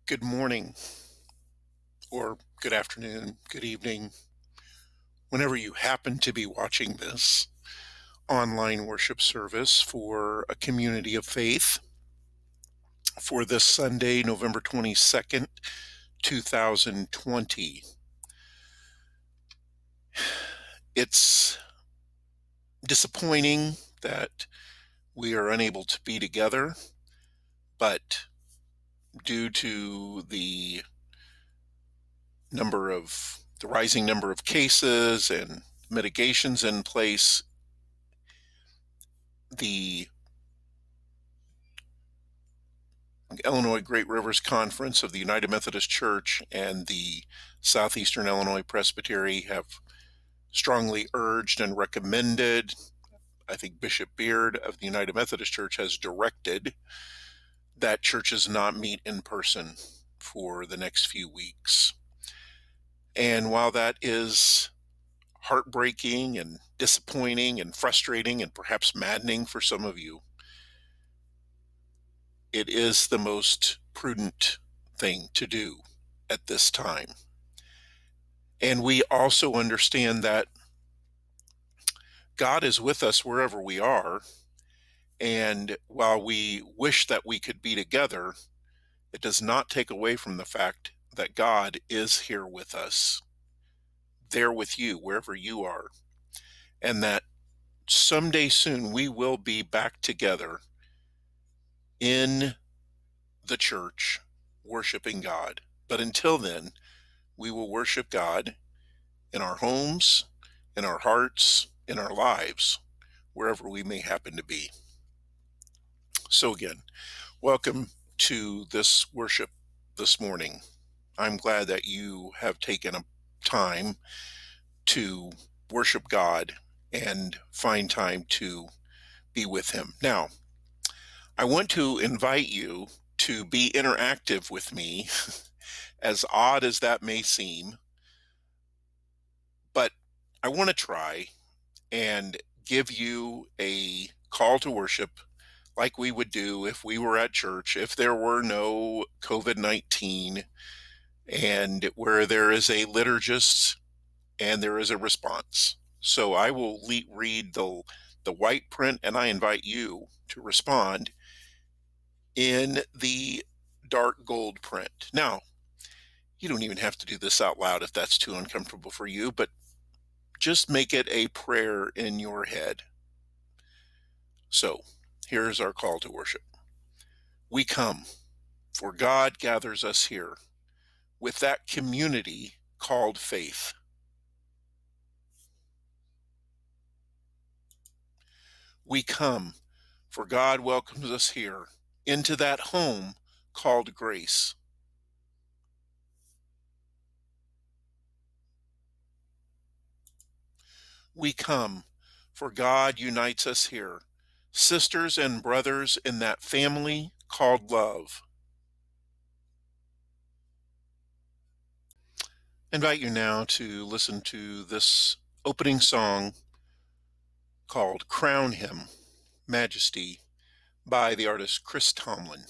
Good morning, or good afternoon, good evening, whenever you happen to be watching this online worship service for a community of faith for this Sunday, November 22nd, 2020. It's disappointing that we are unable to be together, but due to the rising number of cases and mitigations in place, the Illinois Great Rivers Conference of the United Methodist Church and the Southeastern Illinois Presbytery have strongly urged and recommended. I think Bishop Beard of the United Methodist Church has directed that churches not meet in person for the next few weeks. And while that is heartbreaking and disappointing and frustrating and perhaps maddening for some of you, it is the most prudent thing to do at this time. And we also understand that God is with us wherever we are. And while we wish that we could be together, it does not take away from the fact that God is here with us, there with you, wherever you are. And that someday soon we will be back together in the church, worshiping God. But until then, we will worship God in our homes, in our hearts, in our lives, wherever we may happen to be. So again, welcome to this worship this morning. I'm glad that you have taken a time to worship God and find time to be with Him. Now, I want to invite you to be interactive with me, as odd as that may seem, but I want to try and give you a call to worship like we would do if we were at church, if there were no COVID-19, and where there is a liturgist and there is a response. So I will read the white print, and I invite you to respond in the dark gold print. Now, you don't even have to do this out loud if that's too uncomfortable for you, but just make it a prayer in your head. So here's our call to worship. We come, for God gathers us here with that community called faith. We come, for God welcomes us here into that home called grace. We come, for God unites us here, sisters and brothers in that family called love. I invite you now to listen to this opening song called Crown Him, Majesty, by the artist Chris Tomlin.